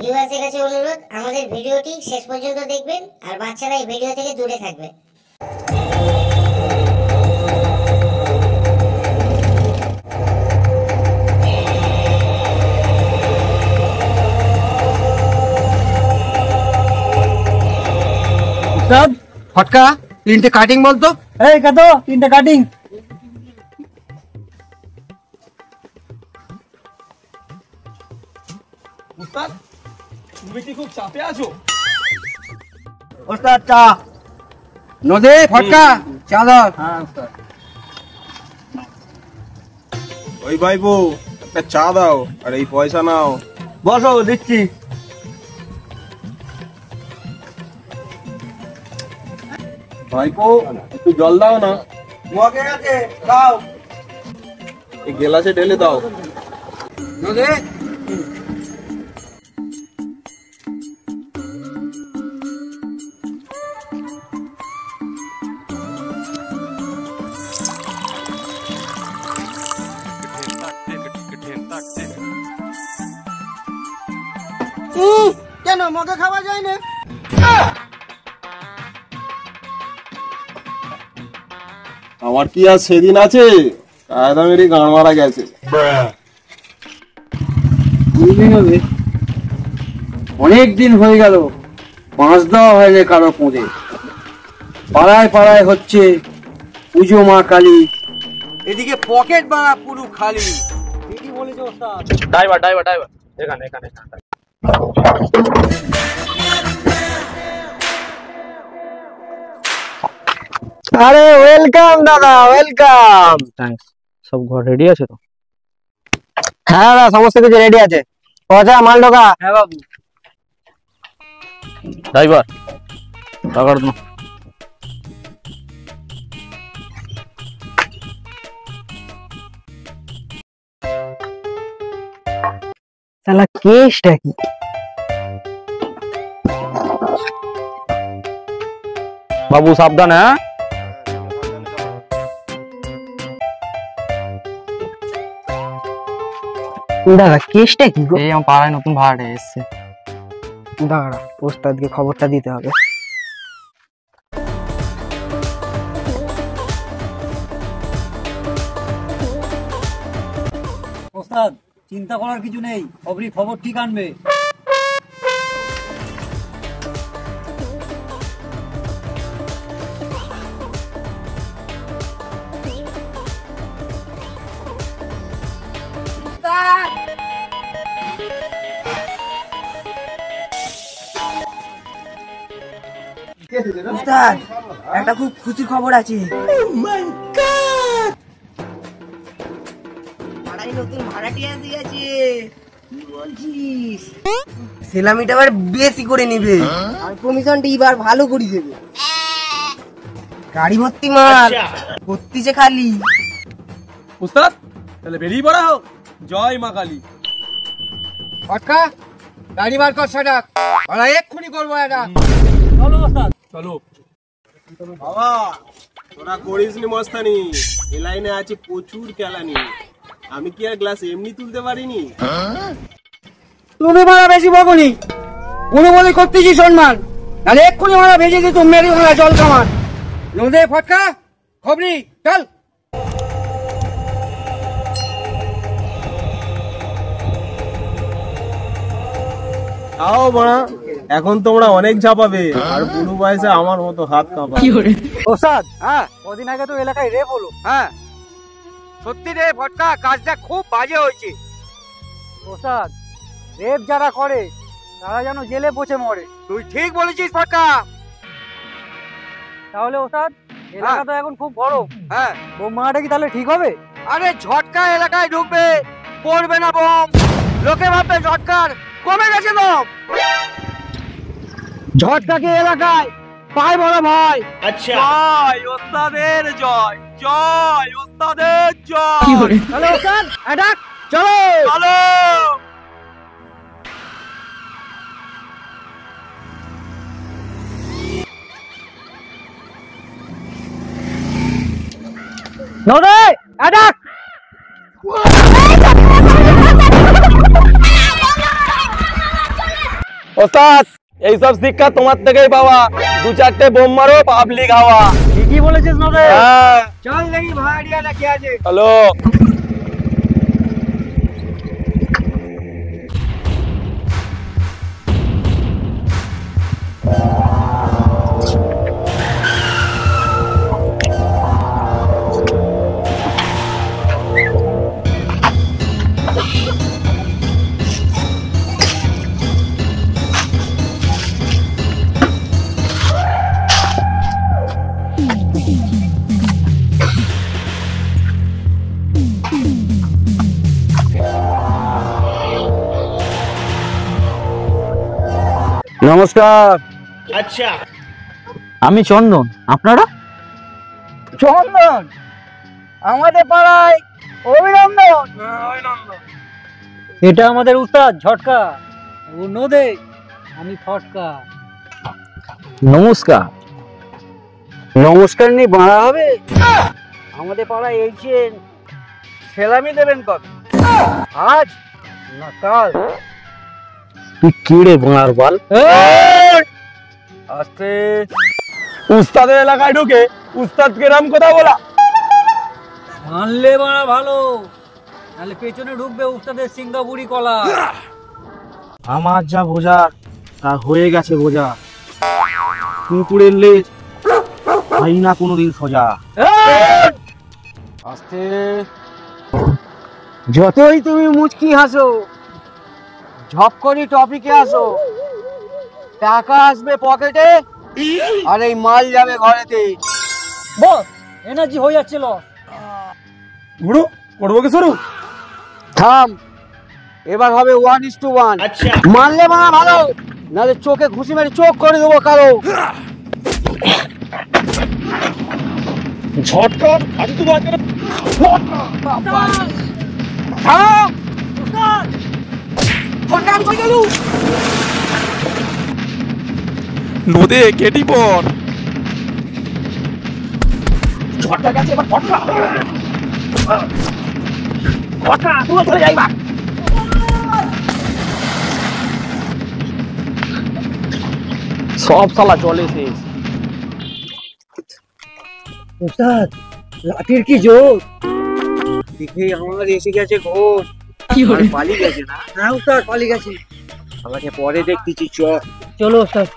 ভিউয়ার্সের কাছে অনুরোধ, আমাদের ভিডিওটি শেষ পর্যন্ত দেখবেন আর বাচ্চারা এই ভিডিও থেকে দূরে থাকবে। উস্তাদ ফটকা 3টে কাটিং বলতো। এই কত 3টে কাটিং। উস্তাদ তুমি কি খুব চাপে আছো? উস্তাদ চা নদে ফটকা চা দাও। হ্যাঁ উস্তাদ। ওই ভাইপো একটা চা দাও আর এই পয়সা নাও। বসো দিচ্ছি। ভাইপো একটু জল দাও না। মগে আছে দাও। এই গ্লাসে ঢেলে দাও। নদে কেন মগে খাওয়া যায় না? আমার কি আর সেদিন আছে? কায়দা মেরে গান মারা গেছে। অনেক দিন হয়ে গেল বাঁশ দেওয়া হয়নি কারো পোঁদে। পাড়ায় পাড়ায় হচ্ছে পুজো মা কালী, এদিকে পকেট বাড়া পুরো খালি। ঠিকই বলেছে ওস্তাদ। ড্রাইভার ড্রাইভার ড্রাইভার এখানে এখানে। আরে ওয়েলকাম দাদা, ওয়েলকাম। থ্যাঙ্কস। সব ঘর রেডি আছে তো? হ্যাঁ দাদা সমস্ত কিছু রেডি আছে। পচা মাল ঢোকা। হ্যাঁ বাবু। ড্রাইভার টাকার দাও। শালা কেসটা কি? বাবু সাবধানে। হ্যাঁ দাদা কেসটা কি গো? এই আমার পাড়ায় নতুন ভাড়াটে এসছে। দাঁড়া ওস্তাদকে খবরটা দিতে হবে। ওস্তাদ চিন্তা করার কিছু নেই, খবর ঠিক আনবে। উস্তাদ একটা খুব খুশি খবর আছে। পাড়ায় নতুন ভাড়াটিয়া দিয়েছে। কি বলছিস? সেলামিটা এবার বেশি করে নিবে আর কমিশনটা এবার ভালো করে দেবে। গাড়ি ভর্তি মাল ভর্তিছে খালি। উস্তাদ তাহলে বেরিয়ে পড়া হোক। জয় মা কালী। ফটকা গাড়ি বার কর সেটা। ওরা এক্ষুনি করবো এটা। চলো ওস্তাদ চলো। বাবা তোরা করিস নি মস্তানি, এ লাইনে আছে প্রচুর কেলানি। আমি কি আর গ্লাস এমনি তুলতে পারিনি? তুমি মারা বেশি বকুনি, অনুমতি করতেছি সম্মান, তাহলে এক্ষুনি মারা ভেজে দিত মেরি মারা জল কামান। নদে ফটকা খবরি চল। তাও বড়া এখন তোমরা অনেক ঝাপাবে আর বুড়ো বয়সে আমার মতো হাত কাঁপাবে। ওস্তাদ হ্যাঁ কদিন আগে তো এলাকায় রেপ হলো। হ্যাঁ সত্যি রে ফটকা, কাজটা খুব বাজে হয়েছে। ওস্তাদ রেপ যারা করে তারা যেন জেলে পচে মরে। তুই ঠিক বলেছিস ফটকা। তাহলে ওস্তাদ এলাকা তো এখন খুব বড়। হ্যাঁ বোম মারাটা কি তাহলে ঠিক হবে? আরে ঝটকা এলাকায় ঢুকবে, পড়বে না বোম, লোকে ভাববে ঝটকার কমে গেছে দম। ঝটকাকে এলাকায় পায় বড় ভাই। আচ্ছা জয় ওস্তাদের জয়, জয় ওস্তাদের জয়। হ্যালো ওস্তাদ অ্যাটাক চলো চলো। নদে অ্যাটাক। ওস্তাদ এইসব শিক্ষা তোমার থেকেই পাওয়া, 2-4টে বোম মারো পাবলিক হাওয়া। ঠিকই বলেছিস নদে। হ্যাঁ চল দেখি ভাড়াটিয়াটা কে আছে। হ্যালো নমস্কার। আমি চন্দন, আপনারা? চন্দন আমাদের পাড়ায় অভিনন্দন। এটা আমাদের উস্তাদ ঝটকা, ও নদে, আমি ফটকা। নমস্কার। নমস্কার নিয়ে বাড়া হবে? আমাদের পাড়ায় এইছেন, সেলামি দেবেন কবে? আজ না কাল? তুই কি রে বোনার বল? আস্তে। উস্তাদের এলাকায় ঢুকে উস্তাদ কেরাম কথা বলা। মানলে বাড়া ভালো, নাহলে পেছনে ঢুকবে উস্তাদের সিঙ্গাপুরি কলা। আমার যা বোঝা তা হয়ে গেছে বোঝা। কুকুরের লেজ হয় না কোনোদিন সোজা। আস্তে। যতই তুমি মুচকি হাসো, ঝপ করি টপিকে আসো, টাকা আসবে পকেটে আর এই মাল যাবে ঘরেতে। বস এনার্জি হয়ে যাচ্ছিল। গুরু করবো কি শুরু? থাম, এবার হবে 1:1। মানলে মানা ভালো, নাহলে চোখে ঘুষি মেরে চোখ করে দেবো কারো। ঝটকা ফালতু বাজে। থাম। ফটকা কই গেল? নদে কেটি পর ঝটকা গেছে, এবার ফটকা ফটকা তুই চলে যাইবা। সব শালা চলে শেষ। উস্তাদ লাঠির কি জোর, দেখে আমার এসে গেছে ঘোর। পালিয়ে গেছে না? হ্যাঁ উস্তাদ পালিয়ে গেছে। আমাকে পরে দেখতেছি, চলো উস্তাদ।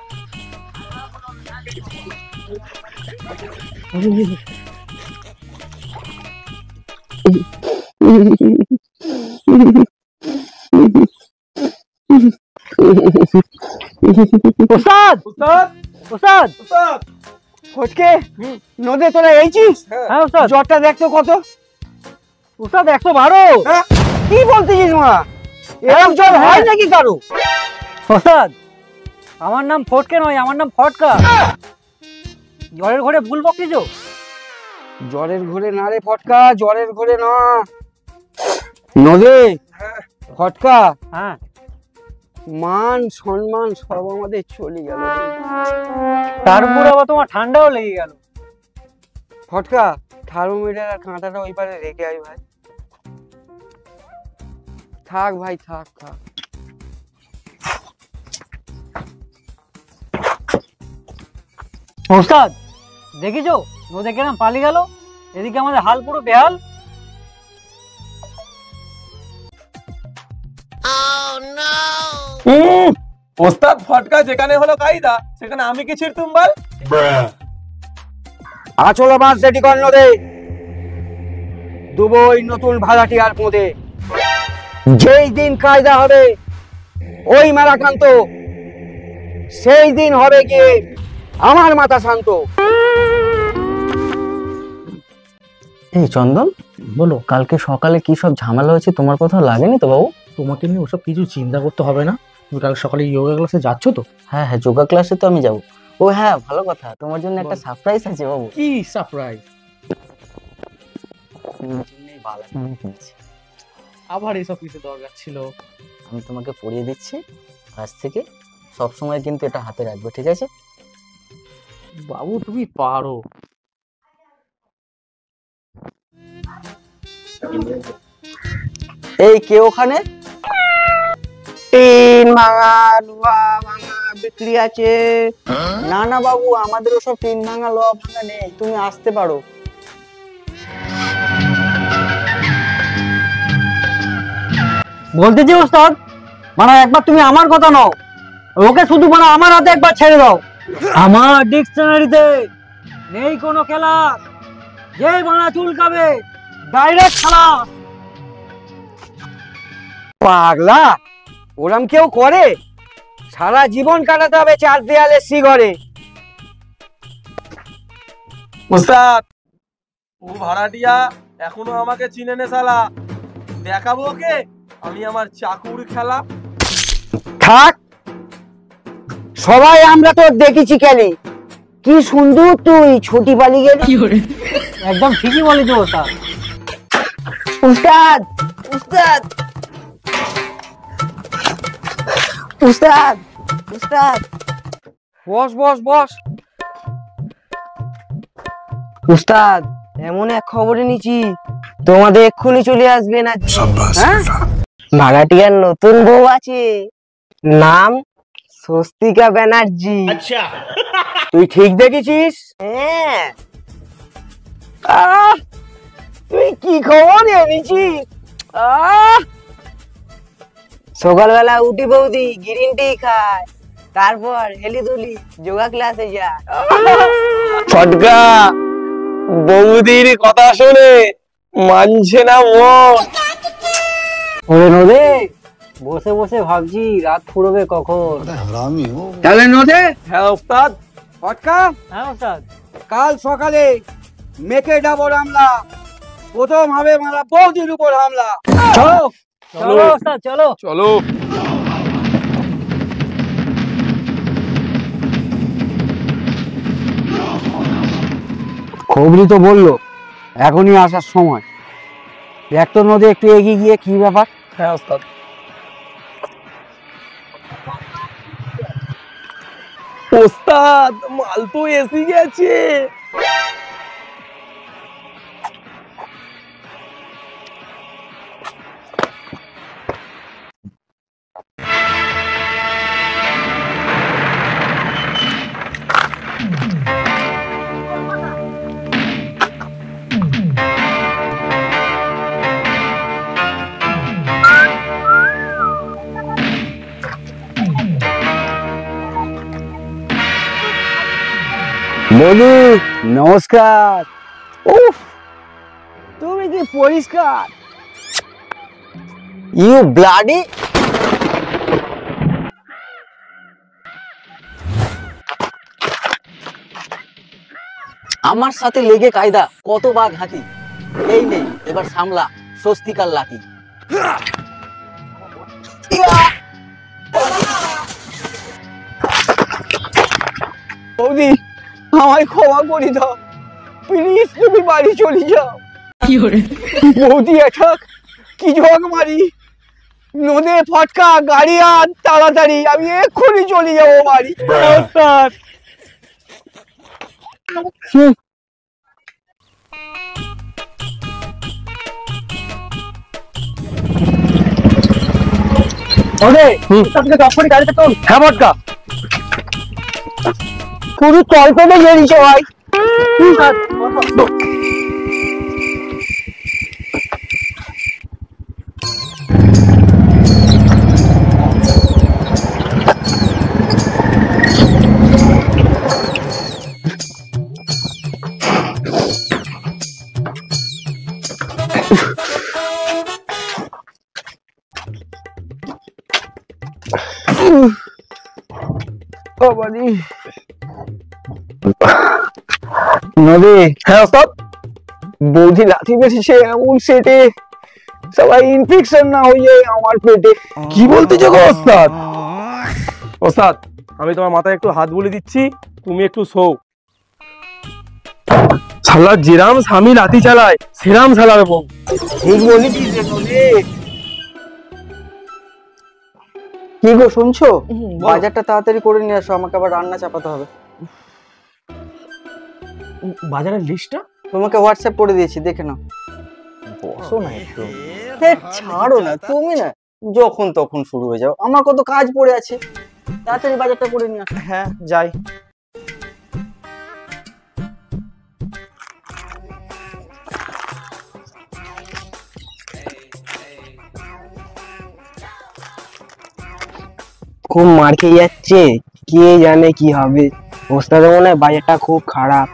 উস্তাদ উস্তাদ উস্তাদ উস্তাদ ফটকে নদে তোরা এইছিস? হ্যাঁ উস্তাদ। জ্বরটা দেখতো কত? উস্তাদ 112। কি বলতেছিস মা, এরকম জ্বর হয় নাকি কারো? উস্তাদ আমার নাম ফটকে নয়, আমার নাম ফটকা। জ্বরের ঘরে ভুল বকিছো? জ্বরের ঘরে না রে ফটকা, জ্বরের ঘরে না। নদে ফটকা, হ্যাঁ মান সম্মান সব আমাদের চলে গেল। তারপর আবার তোমার ঠান্ডাও লেগে গেল। ফটকা থার্মোমিটার আর কাঁটাটা ওই পারে রেখে আই ভাই। থাক ভাই থাক থাক। ওস্তাদ দেখিছো নদে কেরাম পালিয়ে গেল, এদিকে আমাদের হাল পুরো বেহাল। ওস্তাদ ফটকা যেখানে হলো কায়দা, সেখানে আমি কি ছিড়তুম বল? আচল মাছ রেডি কর নদে, দুবই নতুন ভাড়াটি আর পোঁদে। যেই দিন কায়দা হবে ওই মেলাকান্ত, সেই দিন হবে গিয়ে আমার মাথা শান্ত। এই চন্দন, বলো কালকে সকালে কি সব ঝামেলা হয়েছে, তোমার কথা লাগেনি তো বাবু? তোমাকে নিয়ে ওসব কিছু চিন্তা করতে হবে না। তুমি কাল সকালে যোগা ক্লাসে যাচ্ছ তো? হ্যাঁ হ্যাঁ, যোগা ক্লাসে তো আমি যাবো। ও হ্যাঁ, ভালো কথা, তোমার জন্য একটা সারপ্রাইজ আছে বাবু। কি সারপ্রাইজ? আবার এসব কিছু দরকার ছিল? আমি তোমাকে পড়িয়ে দিচ্ছি, আজ থেকে সব সময় কিন্তু এটা হাতে রাখবে, ঠিক আছে? বাবু তুমি পারো। এই কে ওখানে? টিন ভাঙা লোহা ভাঙা বিক্রি আছে। না না বাবু, আমাদের ওসব টিন ভাঙা লোহা ভাঙা নেই, তুমি আসতে পারো। বলতেছি ওস্তাদ, মানে একবার তুমি আমার কথা নাও, ওকে শুধু মানে আমার হাতে একবার ছেড়ে দাও। আমার ডিকশনারিতে নেই কোনো খেলা, যে বানা চুলকাবে ডাইরেক্ট খেলা। পাগলা, ওরম কেউ করে? সারা জীবন কাটাতে হবে চার দেয়ালে শিঘরে। ওস্তাদ, ও ভাড়াটিয়া এখনো আমাকে চিনে নে শালা। দেখাবো ওকে আমি আমার চাকুর খেলা। থাক, সবাই আমরা তো দেখেছি খেলি, কি সুন্দর তুই ছুটি পালিয়ে গেলি। একদম ঠিকই বলেছ ওস্তাদ। উস্তাদ উস্তাদ উস্তাদ উস্তাদ বস বস বস। উস্তাদ, এমন এক খবরে নিচ্ছি, তোমাদের এক্ষুনি চলে আসবে না। হ্যাঁ, ভাড়াটিয়ার নতুন বউ আছে, নাম স্বস্তিকা ব্যানার্জি। তুই ঠিক দেখেছিস? হ্যাঁ। আহ, তুই কি খবর এনেছিস? সকালবেলা উঠি বৌদি গ্রিন টি খায়, তারপর হেলি দুলি যোগা ক্লাসে যায়। ফটকা বৌদির কথা শুনে মানছে না মন। ওরে নদে, বসে বসে ভাবছি রাত ফুরবে কখন। তাহলে নদে। হ্যাঁ ওস্তাদ। ফটকা। হ্যাঁ ওস্তাদ। কাল সকালে মেকে ডাবল হামলা, প্রথম হবে মারা বৌদির উপর হামলা। চলো চলো ওস্তাদ, চলো চলো। খবরি তো বললো এখনই আসার সময়। দেখ তো নদী একটু এগিয়ে গিয়ে কি ব্যাপার। হ্যাঁ ওস্তাদ। ওস্তাদ, মাল তো এসে গেছে। বলি নমস্কার। উফ, তুমি কি পরিষ্কার। You bloody. আমার সাথে লেগে কায়দা, কত বাঘ হাতি। এই নেই, এবার সামলা স্বস্তিকার লাঠি। বৌদি, আমায় ক্ষমা করে দাও, প্লিজ তুমি বাড়ি চলে যাও। বৌদি এটা কি ঝক মারি। নদে ফটকা, গাড়ি আন তাড়াতাড়ি, আমি এক্ষুনি চলে যাবো বাড়ি। ওস্তাদ। গাড়িতে তোল। হ্যাঁ ফটকা। পুরো তলপেটে বেরিয়েছে ভাই। নদী। হ্যাঁ ওস্তাদ। বৌদি লাথি মেরেছে এমন সেটে সবাই ইনফেকশন না হয়ে যায় আমার পেটে। কি বলতেছো গো ওস্তাদ? ওস্তাদ, আমি তোমার মাথায় একটু হাত বুলিয়ে দিচ্ছি, তুমি একটু শো। শালা যেরাম স্বামী লাথি চালায় সেরাম চালাবে বউ। ঠিক বলেছিস রে নদী। কি গো শুনছো? বাজারটা তাড়াতাড়ি করে নিয়ে আসো, আমাকে আবার রান্না চাপাতে হবে। বাজারের লিস্টটা তোমাকে হোয়াটসঅ্যাপ করে দিয়েছি, দেখে নাও। বসো না একটু। ছাড়ো না তুমি, না যখন তখন শুরু হয়ে যাও, আমার কত কাজ পড়ে আছে, তাড়াতাড়ি বাজারটা করে নিয়ে আসো। হ্যাঁ যাই। খুব মার খেয়ে যাচ্ছে, কে জানে কি হবে। ওস্তাদের মনে হয় বাজারটা খুব খারাপ।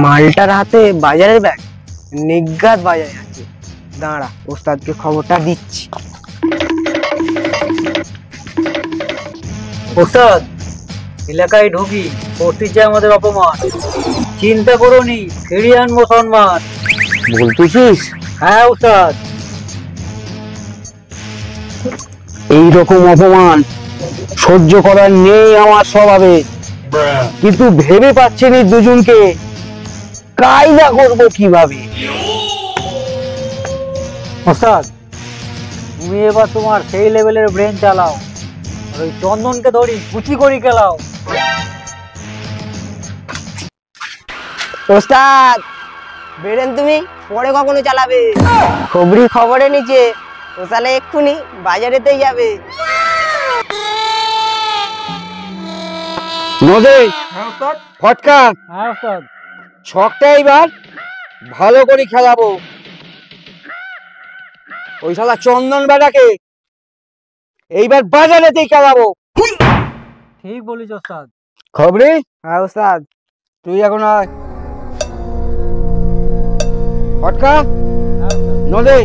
মালটার হাতে বাজারের ব্যাগ, নিজ্ঞাত বাজারে আছে। দাঁড়া, ওস্তাদকে খবরটা দিচ্ছি। ওস্তাদ, এলাকায় ঢুকি করতেছে আমাদের অপমান, চিন্তা করোনি ফিরিয়ে আনবো সম্মান। বলতেছিস? হ্যাঁ ওস্তাদ। এইরকম অপমান সহ্য করার নেই আমার স্বভাবে, কিন্তু ভেবে পাচ্ছেনি দুজনকে কায়দা করবো কিভাবে। ওস্তাদ, তুমি এবার তোমার সেই লেভেলের ব্রেন চালাও, আর ওই চন্দনকে ধরি কুচি করি খেলাও। ওস্তাদ, বেরেন তুমি পরে কখনো চালাবে। খবরে নিচে ও তাহলে এক্ষুনি বাজারেতেই যাবে। নদে ফটকা, হ্যাঁ ওস্তাদ। ছকটা এইবার ভালো করে খেলাবো। ওই শালা চন্দন বেটাকে এইবার বাজারেতেই খেলাবো। ঠিক বলিস ওস্তাদ। খবরে? হ্যাঁ ওস্তাদ, তুই এখন আয়। ফটকা, নদে,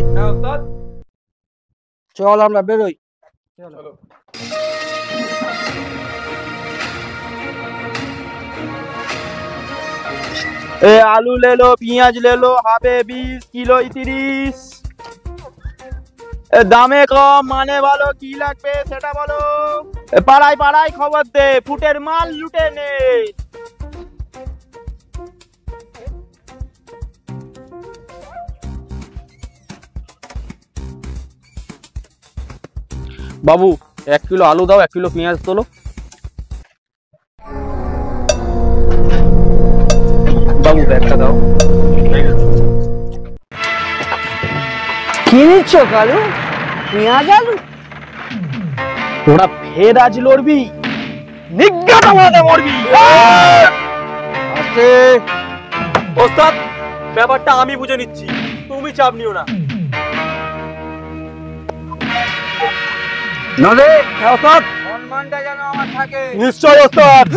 চল আমরা বেরোই। এ আলু ले लो, পেঁয়াজ ले लो, হাফে 20 কিলো 30। দামে কম মানে ভালো, কি লাগবে সেটা বলো। পাড়ায় পাড়ায় খবর দে, ফুটের মাল লুটে নে। বাবু 1 কিলো আলু দাও, 1 কিলো পেঁয়াজ তোলো। বাবু ব্যাগটা দাও। কি নিচ্ছ কালু? পেঁয়াজ আলু? তোরা ফের আজ লড়বি, নিজ্ঞাত আমাতে মরবি। আস্তে। ওস্তাদ, ব্যাপারটা আমি বুঝে নিচ্ছি, তুমি চাপ নিও না। নদে, হ্যাঁ ওস্তাদ। সম্মানটা যেন আমার থাকে। নিশ্চয় ওস্তাদ।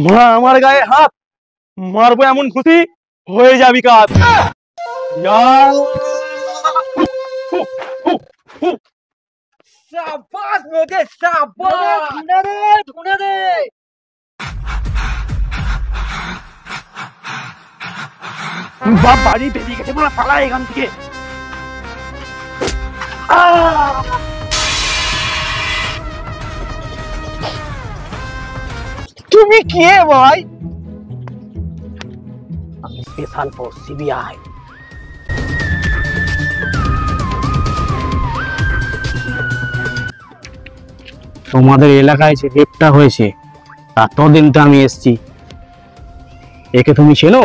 মা আমার গায়ে হাত মারবো এমন খুশি হয়ে যাবি কাজ। শাবাশ নদে, শাবাশ। ঢুনে দে, ঢুনে দে। বাপ বাড়ি বেরিয়ে গেছে, বলা পালা এখান থেকে। তুমি কে ভাই? আমি স্পেশাল ফোর্স সিবিআই। তোমাদের এলাকায় যে রেপটা হয়েছে তার তদন্তে আমি এসেছি। একে তুমি চেনো?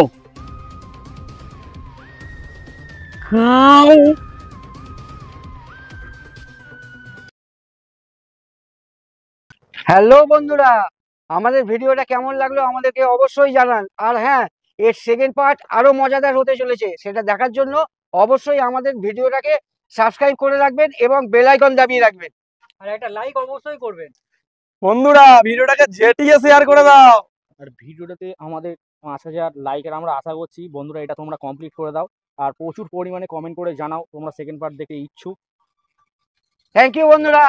হ্যালো বন্ধুরা, আমাদের ভিডিওটা কেমন লাগলো আমাদেরকে অবশ্যই জানান। আর হ্যাঁ, এর সেকেন্ড পার্ট আরো মজাদার হতে চলেছে, সেটা দেখার জন্য অবশ্যই আমাদের ভিডিওটাকে সাবস্ক্রাইব করে রাখবেন এবং বেল আইকন দাবিয়ে রাখবেন। আর একটা লাইক অবশ্যই করবেন। বন্ধুরা ভিডিওটাকে জেটিয়ে শেয়ার করে দাও। আর ভিডিওটাতে আমাদের 5000 লাইকের আমরা আশা করছি। বন্ধুরা এটা তোমরা কমপ্লিট করে দাও, আর প্রচুর পরিমাণে কমেন্ট করে জানাও তোমরা সেকেন্ড পার্ট দেখে ইচ্ছুক। থ্যাংক ইউ বন্ধুরা।